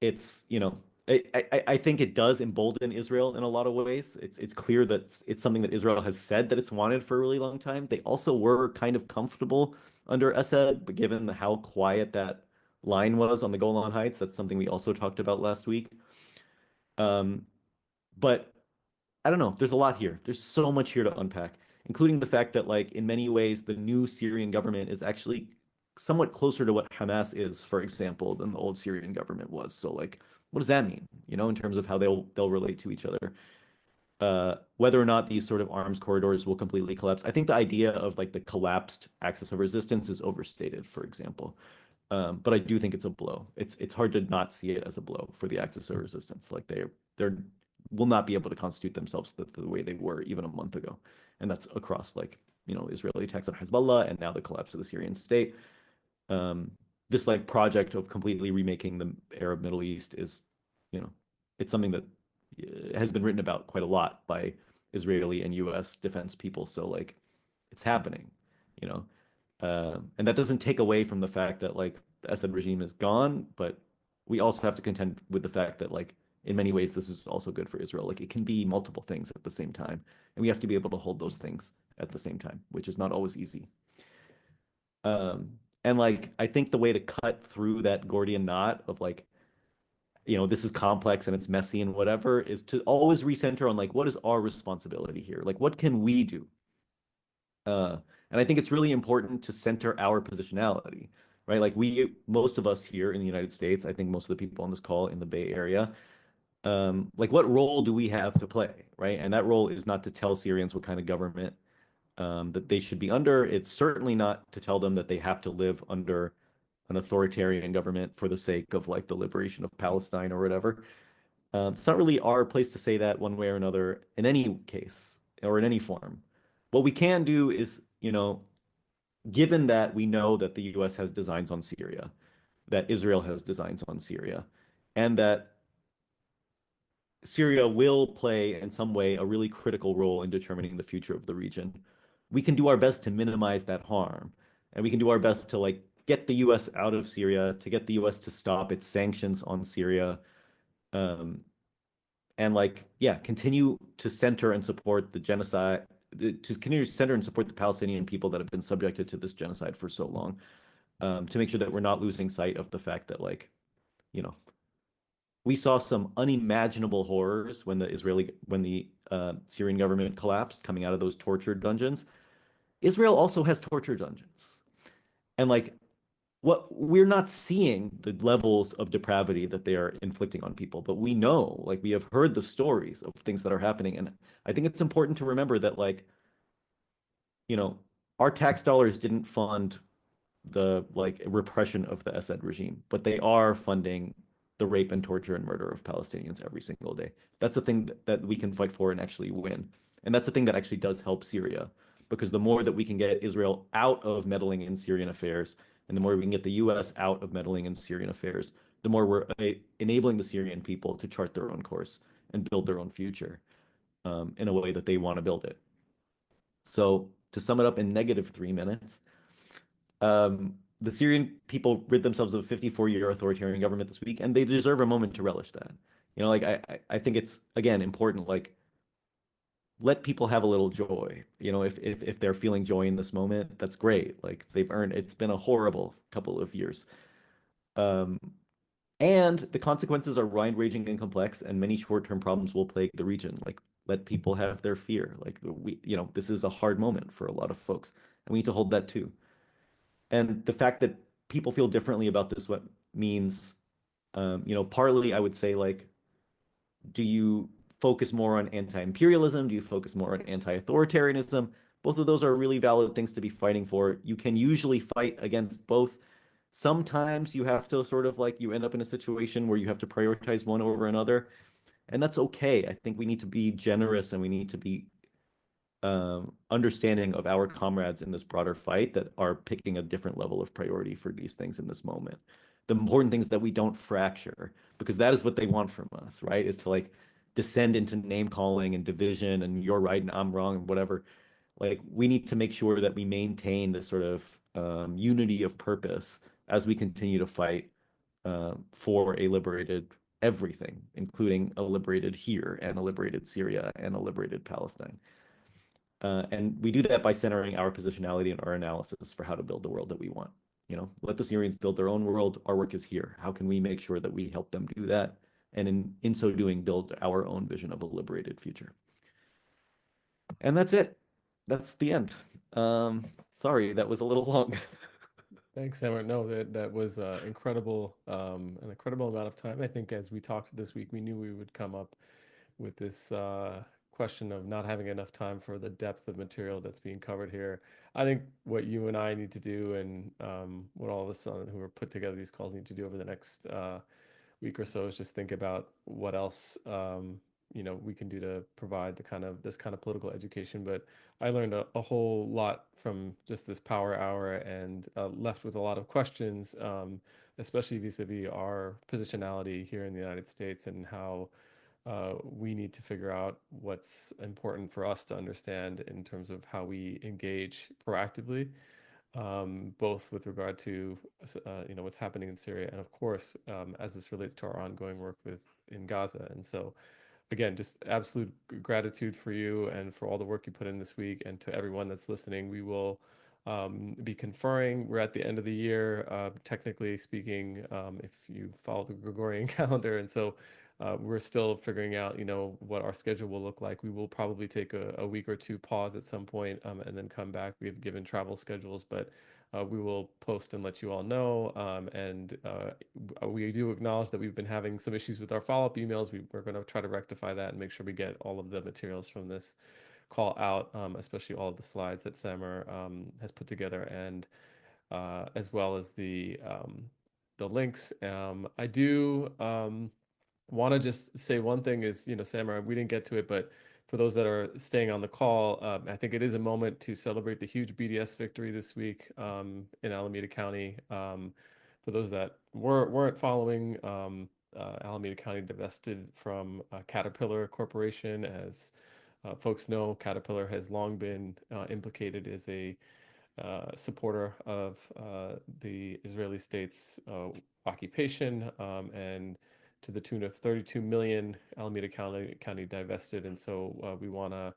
it's, I think it does embolden Israel in a lot of ways. It's clear that it's something that Israel has said that it's wanted for a really long time. They also were kind of comfortable under Assad, but given how quiet that line was on the Golan Heights, that's something we also talked about last week. Um, but I don't know. There's a lot here. There's so much here to unpack, including the fact that, like, in many ways, the new Syrian government is actually somewhat closer to what Hamas is, for example, than the old Syrian government was. So, like, what does that mean? In terms of how they'll relate to each other. Whether or not these sort of arms corridors will completely collapse. I think the idea of like the collapsed axis of resistance is overstated, for example. But I do think it's a blow. It's hard to not see it as a blow for the axis of resistance. Like they're will not be able to constitute themselves the way they were even a month ago. And that's across like, Israeli attacks on Hezbollah and now the collapse of the Syrian state. Um, this like project of completely remaking the Arab Middle East is, you know, it's something that has been written about quite a lot by Israeli and US defense people. So like it's happening, you know. And that doesn't take away from the fact that like the Assad regime is gone, but we also have to contend with the fact that like in many ways this is also good for Israel. Like it can be multiple things at the same time, and we have to be able to hold those things at the same time, which is not always easy. And like I think the way to cut through that Gordian knot of like, this is complex and it's messy and whatever, is to always recenter on like what is our responsibility here? Like what can we do? And I think it's really important to center our positionality, right? Like most of us here in the United States, I think most of the people on this call in the Bay Area, like what role do we have to play, right? And that role is not to tell Syrians what kind of government that they should be under. It's certainly not to tell them that they have to live under an authoritarian government for the sake of like the liberation of Palestine or whatever. It's not really our place to say that one way or another in any case or in any form. What we can do is, given that we know that the US has designs on Syria, that Israel has designs on Syria, and that Syria will play in some way a really critical role in determining the future of the region, we can do our best to minimize that harm. And we can do our best to like get the US out of Syria, to get the US to stop its sanctions on Syria, um, and like, yeah, continue to center and support the genocide, to continue to center and support the Palestinian people that have been subjected to this genocide for so long, to make sure that we're not losing sight of the fact that like, you know, we saw some unimaginable horrors when the Syrian government collapsed, coming out of those torture dungeons. Israel also has torture dungeons, and like what we're not seeing the levels of depravity that they are inflicting on people, but we know, like we have heard the stories of things that are happening, and I think it's important to remember that like, you know, our tax dollars didn't fund the like repression of the Assad regime, but they are funding the rape and torture and murder of Palestinians every single day. That's a thing that we can fight for and actually win. And that's a thing that actually does help Syria, because the more that we can get Israel out of meddling in Syrian affairs, and the more we can get the US out of meddling in Syrian affairs, the more we're enabling the Syrian people to chart their own course and build their own future, in a way that they want to build it. So to sum it up in negative 3 minutes, the Syrian people rid themselves of a 54-year authoritarian government this week, and they deserve a moment to relish that. Like I think it's again important, like let people have a little joy. If they're feeling joy in this moment, that's great. Like they've earned. It's been a horrible couple of years. Um, and the consequences are wide-ranging and complex, and many short-term problems will plague the region. Like let people have their fear. Like this is a hard moment for a lot of folks, and we need to hold that too. And the fact that people feel differently about this, what means, partly I would say like, do you focus more on anti-imperialism? Do you focus more on anti-authoritarianism? Both of those are really valid things to be fighting for. You can usually fight against both. Sometimes you have to sort of like you end up in a situation where you have to prioritize one over another, and that's okay. I think we need to be generous and we need to be understanding of our comrades in this broader fight that are picking a different level of priority for these things in this moment. The important thing is that we don't fracture, because that is what they want from us, right? Is to like descend into name calling and division and you're right and I'm wrong and whatever. Like we need to make sure that we maintain this sort of unity of purpose as we continue to fight for a liberated everything, including a liberated here and a liberated Syria and a liberated Palestine. And we do that by centering our positionality and our analysis for how to build the world that we want. Let the Syrians build their own world. Our work is here. How can we make sure that we help them do that? And in so doing, build our own vision of a liberated future. And that's it. That's the end. Sorry, that was a little long. Thanks, Emma. No, that was an incredible amount of time. I think as we talked this week, we knew we would come up with this question of not having enough time for the depth of material that's being covered here. I think what you and I need to do, and what all of us who are put together these calls need to do over the next week or so, is just think about what else we can do to provide the kind of this kind of political education. But I learned a whole lot from just this power hour and left with a lot of questions, especially vis-a-vis our positionality here in the United States and how we need to figure out what's important for us to understand in terms of how we engage proactively, both with regard to what's happening in Syria and of course as this relates to our ongoing work with in Gaza. And so again, just absolute gratitude for you and for all the work you put in this week, and to everyone that's listening. We will be conferring. We're at the end of the year, technically speaking, if you follow the Gregorian calendar, and so we're still figuring out, what our schedule will look like. We will probably take a week or two pause at some point, and then come back. We have given travel schedules, but we will post and let you all know. And we do acknowledge that we've been having some issues with our follow-up emails. We're going to try to rectify that and make sure we get all of the materials from this call out, especially all of the slides that Samer has put together, and as well as the links. I do want to just say one thing is, Samer, we didn't get to it, but for those that are staying on the call, I think it is a moment to celebrate the huge BDS victory this week in Alameda County. For those that weren't following, Alameda County divested from Caterpillar Corporation. As folks know, Caterpillar has long been implicated as a supporter of the Israeli state's occupation, and to the tune of 32 million, Alameda County divested. And so we want to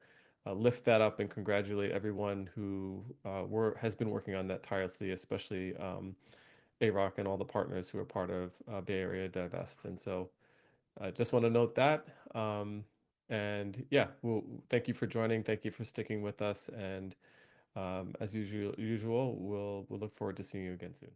lift that up and congratulate everyone who has been working on that tirelessly, especially AROC and all the partners who are part of Bay Area Divest. And so I just want to note that. And yeah, well, thank you for joining. Thank you for sticking with us. And as usual, we'll look forward to seeing you again soon.